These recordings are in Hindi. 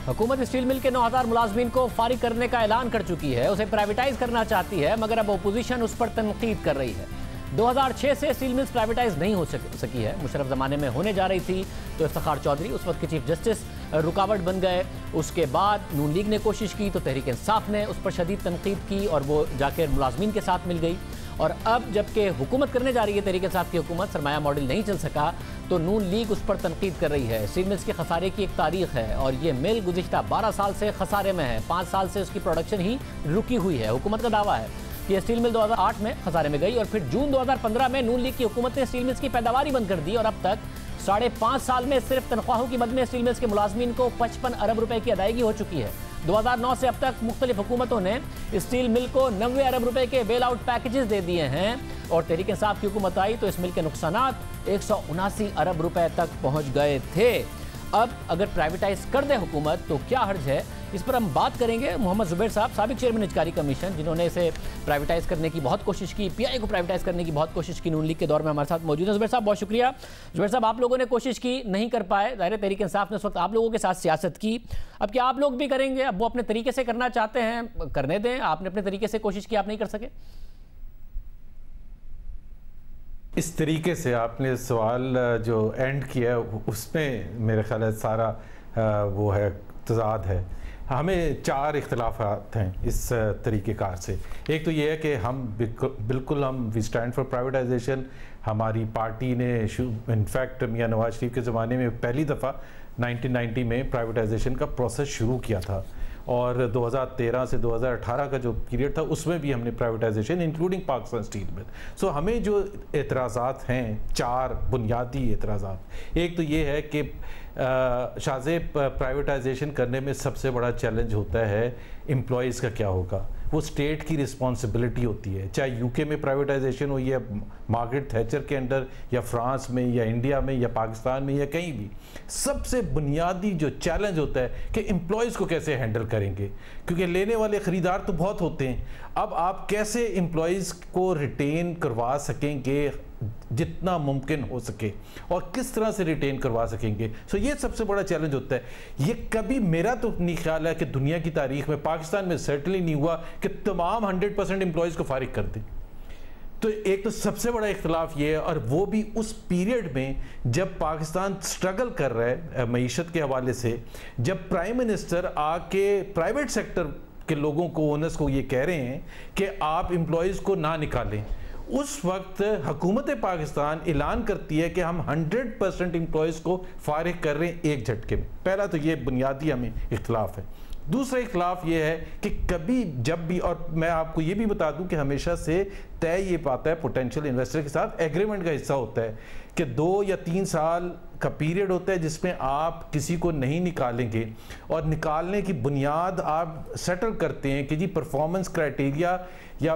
हुकूमत स्टील मिल के 9000 मुलाजमीन को फारिग करने का ऐलान कर चुकी है। उसे प्राइवेटाइज करना चाहती है, मगर अब अपोजिशन उस पर तनकीद कर रही है। 2006 से स्टील मिल्स प्राइवेटाइज नहीं हो सकी है। मुशर्रफ ज़माने में होने जा रही थी तो इफ्तिखार चौधरी उस वक्त के चीफ जस्टिस रुकावट बन गए। उसके बाद नून लीग ने कोशिश की तो तहरीक इंसाफ ने उस पर शदीद तनकीद की और वो जाकर मुलाजमीन के साथ मिल गई। और अब जबकि हुकूमत करने जा रही है तहरीक इंसाफ की हुकूमत, सरमाया मॉडल नहीं चल सका तो नून लीग उस पर तनकीद कर रही है। स्टील मिल्स के खसारे की एक तारीख है और ये मिल गुज़िश्ता 12 साल से खसारे में है। 5 साल से उसकी प्रोडक्शन ही रुकी हुई है। हुकूमत का दावा है कि स्टील मिल 2008 में खसारे में गई और फिर जून 2015 में नून लीग की हुकूमत ने स्टील मिल्स की पैदावार बंद कर दी और अब तक 5.5 साल में सिर्फ तनख्वाहों की मद में स्टील मिल्स के मुलाजमीन को 55 अरब रुपए की अदायगी हो चुकी है। 2009 से अब तक मुख्तलिफ हुकूमतों ने स्टील मिल को 90 अरब रुपए के बेल आउट पैकेजेस दे दिए हैं और तहरीक इंसाफ की हुकूमत आई तो इस मिल के नुकसानात 179 अरब रुपए तक पहुंच गए थे। अब अगर प्राइवेटाइज कर दे हुकूमत तो क्या हर्ज है, इस पर हम बात करेंगे। मोहम्मद जुबैर साहब, साबिक चेयरमैन इंचकारी कमीशन, जिन्होंने इसे प्राइवेटाइज करने की बहुत कोशिश की, पीआई को प्राइवेटाइज करने की बहुत कोशिश की, नून लीग के दौर में हमारे साथ मौजूद है। जुबैर साहब बहुत शुक्रिया। जुबैर साहब, आप लोगों ने कोशिश की, नहीं कर पाए, ज़ाहिर तहरीक इंसाफ ने उस वक्त आप लोगों के साथ सियासत की। अब क्या आप लोग भी करेंगे? अब वो अपने तरीके से करना चाहते हैं, करने दें। आपने अपने तरीके से कोशिश की, आप नहीं कर सके। इस तरीके से आपने सवाल जो एंड किया उसमें मेरे ख्याल है सारा वो है तजाद है। हमें 4 इख्तलाफात हैं इस तरीक़ेकार से। एक तो ये है कि हम बिल्कुल वी स्टैंड फॉर प्राइवेटाइजेशन। हमारी पार्टी ने इनफैक्ट मियां नवाज शरीफ के ज़माने में पहली दफ़ा 1990 में प्राइवेटाइजेशन का प्रोसेस शुरू किया था और 2013 से 2018 का जो पीरियड था उसमें भी हमने privatisation including Pakistan steel mill. So हमें जो एतराज़ात हैं 4 बुनियादी एतराज़ात। एक तो ये है कि शाज़ेब प्राइवेटाइजेशन करने में सबसे बड़ा चैलेंज होता है एम्प्लॉयज़ का क्या होगा। वो स्टेट की रिस्पॉन्सिबिलिटी होती है, चाहे यूके में प्राइवेटाइजेशन हो या मार्गरेट थैचर के अंडर या फ्रांस में या इंडिया में या पाकिस्तान में या कहीं भी। सबसे बुनियादी जो चैलेंज होता है कि एम्प्लॉयज़ को कैसे हैंडल करेंगे, क्योंकि लेने वाले ख़रीदार तो बहुत होते हैं। अब आप कैसे एम्प्लॉयज़ को रिटेन करवा सकेंगे जितना मुमकिन हो सके और किस तरह से रिटेन करवा सकेंगे। सो ये सबसे बड़ा चैलेंज होता है। ये कभी मेरा तो नहीं ख्याल है कि दुनिया की तारीख में, पाकिस्तान में सर्टनली नहीं हुआ कि तमाम 100% एम्प्लॉयज़ को फारिग कर दें। तो एक तो सबसे बड़ा इख्तलाफ ये है और वो भी उस पीरियड में जब पाकिस्तान स्ट्रगल कर रहा है मईशत के हवाले से, जब प्राइम मिनिस्टर आके प्राइवेट सेक्टर के लोगों को, ओनर्स को ये कह रहे हैं कि आप एम्प्लॉयज़ को ना निकालें। उस वक्त हुकूमत पाकिस्तान ऐलान करती है कि हम 100% एम्प्लॉयज़ को फारिग कर रहे हैं एक झटके में। पहला तो ये बुनियादी हमें इख्तलाफ है। दूसरा इख्तलाफ ये है कि कभी जब भी, और मैं आपको ये भी बता दूं कि हमेशा से तय ये पाता है पोटेंशियल इन्वेस्टर के साथ, एग्रीमेंट का हिस्सा होता है कि 2 या 3 साल का पीरियड होता है जिसमें आप किसी को नहीं निकालेंगे और निकालने की बुनियाद आप सेटल करते हैं कि जी परफॉर्मेंस क्राइटेरिया या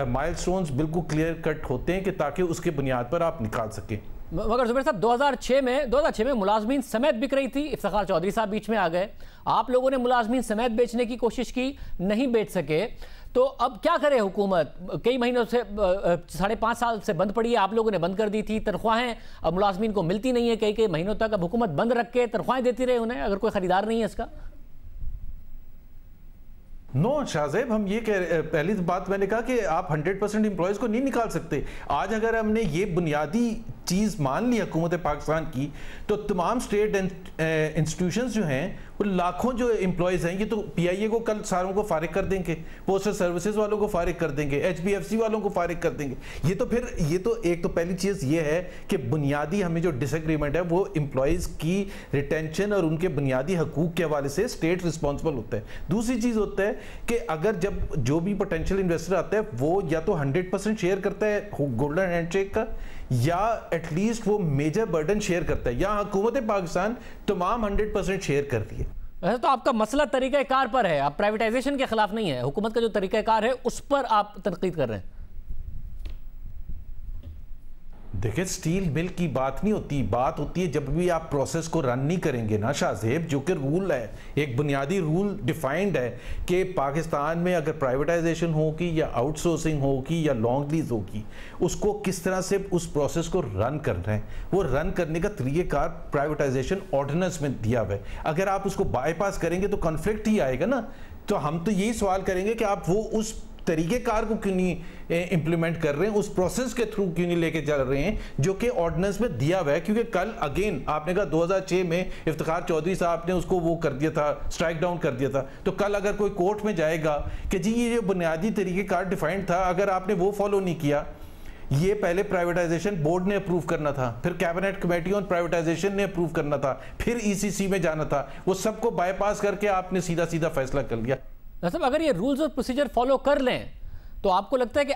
माइलस्टोन्स बिल्कुल क्लियर कट होते हैं कि ताकि उसके बुनियाद पर आप निकाल सकें। मगर जुबैर साहब 2006 में मुलाजमीन समेत बिक रही थी। इफ्तिखार चौधरी साहब बीच में आ गए। आप लोगों ने मुलाजमीन समेत बेचने की कोशिश की, नहीं बेच सके। तो अब क्या करे हुकूमत? कई महीनों से 5.5 साल से बंद पड़ी है। आप लोगों ने बंद कर दी थी। तनख्वाहें अब मुलाजमीन को मिलती नहीं है कई महीनों तक। अब हुकूमत बंद रख के तनख्वाहें देती रहे उन्हें, अगर कोई खरीदार नहीं है इसका। नो शाहजेब, हम ये पहली बात मैंने कहा कि आप 100% एम्प्लॉयज़ को नहीं निकाल सकते। आज अगर हमने ये बुनियादी चीज़ मान ली हुकूमत पाकिस्तान की, तो तमाम स्टेट इंस्टीट्यूशंस जो हैं वो लाखों जो एम्प्लॉयज़ हैं, ये तो पीआईए को कल सारों को फारिग कर देंगे, पोस्टल सर्विसेज वालों को फारिग कर देंगे, एचबीएफसी वालों को फारिग कर देंगे। ये तो एक तो पहली चीज़ ये है कि बुनियादी हमें जो डिसएग्रीमेंट है वो एम्प्लॉयज़ की रिटेंशन और उनके बुनियादी हकूक़ के हवाले से स्टेट रिस्पॉन्सिबल होता है। दूसरी चीज़ होता है कि अगर जब जो भी पोटेंशियल इन्वेस्टर आता है वो या तो 100% शेयर करता है गोल्डन हैंडशेक का, या एटलीस्ट वो मेजर बर्डन शेयर करता है। या हुकूमत पाकिस्तान तमाम 100% शेयर कर रही है। वैसे तो आपका मसला तरीक़ाकार पर है, आप प्राइवेटाइजेशन के खिलाफ नहीं है। हुकूमत का जो तरीक़ाकार है उस पर आप तनकीद कर रहे हैं। देखिए, स्टील मिल की बात नहीं होती, बात होती है जब भी आप प्रोसेस को रन नहीं करेंगे ना शाहजेब, जो कि रूल है, एक बुनियादी रूल डिफाइंड है कि पाकिस्तान में अगर प्राइवेटाइजेशन होगी या आउटसोर्सिंग होगी या लॉन्ग लीज होगी, उसको किस तरह से उस प्रोसेस को रन कर रहे हैं, वो रन करने का तरीक़ेकार प्राइवेटाइजेशन ऑर्डिनेंस में दिया हुआ है। अगर आप उसको बाईपास करेंगे तो कॉन्फ्लिक्ट ही आएगा ना। तो हम तो यही सवाल करेंगे कि आप वो उस तरीक़ेकार को क्यों नहीं इंप्लीमेंट कर रहे हैं, उस प्रोसेस के थ्रू क्यों नहीं लेके चल रहे हैं जो कि ऑर्डिनेंस में दिया हुआ है। क्योंकि कल अगेन आपने कहा 2006 में इफ्तिखार चौधरी साहब ने उसको वो कर दिया था, स्ट्राइक डाउन कर दिया था। तो कल अगर कोई कोर्ट में जाएगा कि जी ये बुनियादी तरीक़ेकार डिफाइंड था, अगर आपने वो फॉलो नहीं किया, ये पहले प्राइवेटाइजेशन बोर्ड ने अप्रूव करना था, फिर कैबिनेट कमेटी ऑन प्राइवेटाइजेशन ने अप्रूव करना था, फिर ईसीसी में जाना था, वो सबको बाईपास करके आपने सीधा सीधा फैसला कर लिया। मतलब अगर ये रूल्स और प्रोसीजर फॉलो कर लें तो आपको लगता है कि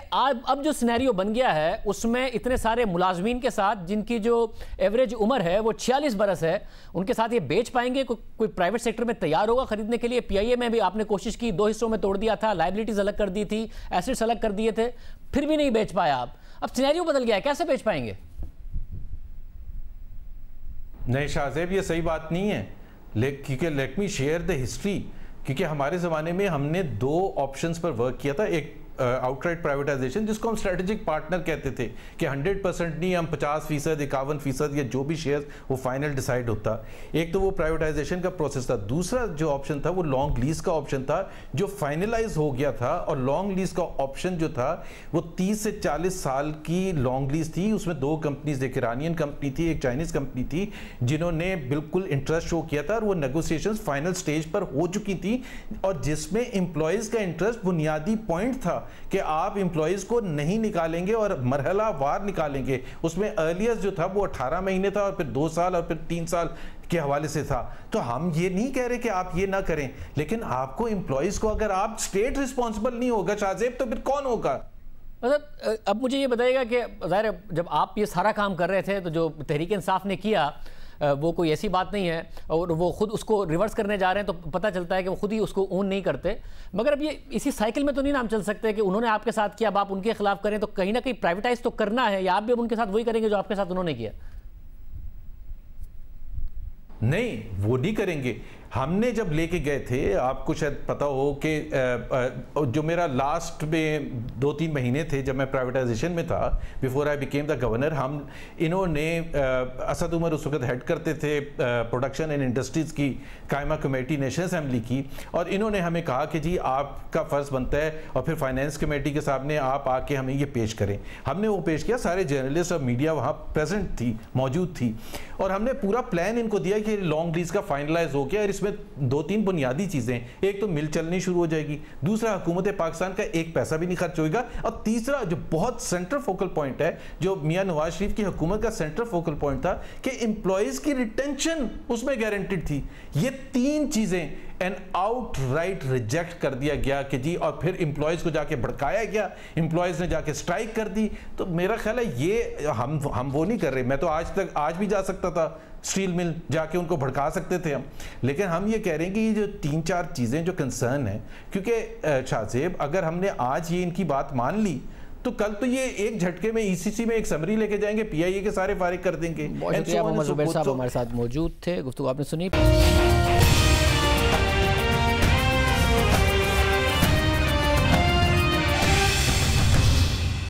अब जो सिनेरियो बन गया है उसमें इतने सारे मुलाजमीन के साथ जिनकी जो एवरेज उम्र है वो 46 बरस है, उनके साथ ये बेच पाएंगे? कोई प्राइवेट सेक्टर में तैयार होगा खरीदने के लिए? पीआईए में भी आपने कोशिश की, 2 हिस्सों में तोड़ दिया था, लाइबिलिटीज अलग कर दी थी, एसेट्स अलग कर दिए थे, फिर भी नहीं बेच पाया आप। अब सिनेरियो बदल गया है, कैसे बेच पाएंगे? नहीं शाहजेब, ये सही बात नहीं है, क्योंकि let me share the history. क्योंकि हमारे ज़माने में हमने 2 ऑप्शंस पर वर्क किया था। एक आउटराइट प्राइवेटाइजेशन, जिसको हम स्ट्रेटेजिक पार्टनर कहते थे कि 100% नहीं, हम 50%, 51% या जो भी शेयर वो फाइनल डिसाइड होता। एक तो वो प्राइवेटाइजेशन का प्रोसेस था। दूसरा जो ऑप्शन था वो लॉन्ग लीज का ऑप्शन था, जो फाइनलाइज हो गया था। और लॉन्ग लीज का ऑप्शन जो था वो 30 से 40 साल की लॉन्ग लीज थी। उसमें 2 कंपनीज, एक ईरानियन कंपनी थी, एक चाइनीज कंपनी थी, जिन्होंने बिल्कुल इंटरेस्ट शो किया था और वो नेगोशिएशंस फाइनल स्टेज पर हो चुकी थी, और जिसमें एम्प्लॉयज़ का इंटरेस्ट बुनियादी पॉइंट था कि आप एम्प्लॉयज़ को नहीं निकालेंगे और मरहला वार निकालेंगे। उसमें अर्लियर जो था वो 18 महीने था, और फिर 2 साल और फिर 3 साल के हवाले से था। तो हम ये नहीं कह रहे कि आप ये ना करें, लेकिन आपको एम्प्लॉयज़ को, अगर आप स्टेट रिस्पॉन्सिबल नहीं होगा शाहजेब, तो फिर कौन होगा? मतलब अब मुझे ये बताइएगा कि ज़ाहिर है जब आप ये सारा काम कर रहे थे तो जो तहरीक इंसाफ ने किया वो कोई ऐसी बात नहीं है, और वो खुद उसको रिवर्स करने जा रहे हैं तो पता चलता है कि वो खुद ही उसको ओन नहीं करते। मगर अब ये इसी साइकिल में तो नहीं नाम चल सकते कि उन्होंने आपके साथ किया, अब आप उनके खिलाफ करें, तो कहीं ना कहीं प्राइवेटाइज तो करना है, या आप भी अब उनके साथ वही करेंगे जो आपके साथ उन्होंने किया? नहीं, वो नहीं करेंगे। हमने जब लेके गए थे, आपको शायद पता हो कि जो मेरा लास्ट में 2-3 महीने थे जब मैं प्राइवेटाइजेशन में था, before I became the governor, हम इन्होंने असद उमर उस वक्त हेड करते थे प्रोडक्शन एंड इंडस्ट्रीज़ की कायमा कमेटी नेशनल असेंबली की, और इन्होंने हमें कहा कि जी आपका फ़र्ज़ बनता है, और फिर फाइनेंस कमेटी के सामने आप आके हमें ये पेश करें। हमने वो पेश किया, सारे जर्नलिस्ट और मीडिया वहाँ प्रेजेंट थी, मौजूद थी, और हमने पूरा प्लान इनको दिया कि लॉन्ग लीज का फाइनलाइज हो गया, और इसमें 2-3 बुनियादी चीजें, एक तो मिल चलनी शुरू हो जाएगी, दूसरा हुकूमत पाकिस्तान का एक पैसा भी नहीं खर्च होगा, और तीसरा जो बहुत सेंट्रल फोकल पॉइंट है, जो मियां नवाज शरीफ की हुकूमत का सेंट्रल फोकल पॉइंट था, कि एम्प्लॉयज की रिटेंशन उसमें गारंटीड थी। ये 3 चीजें एंड आउटराइट रिजेक्ट कर दिया गया कि जी, और फिर एम्प्लॉयज को जाके भड़काया गया, एम्प्लॉयज ने जाके स्ट्राइक कर दी। तो मेरा ख्याल है ये हम वो नहीं कर रहे। मैं तो आज भी जा सकता था स्टील मिल, जाके उनको भड़का सकते थे हम, लेकिन हम ये कह रहे हैं कि ये जो 3-4 चीज़ें जो कंसर्न है, क्योंकि शाहजेब अगर हमने आज ये इनकी बात मान ली तो कल तो ये एक झटके में ईसीसी में एक समरी लेके जाएंगे, पीआईए के सारे फारिग कर देंगे। उमर ज़ुबैर साहब हमारे साथ मौजूद थे, गुफ्तगू आपने सुनी।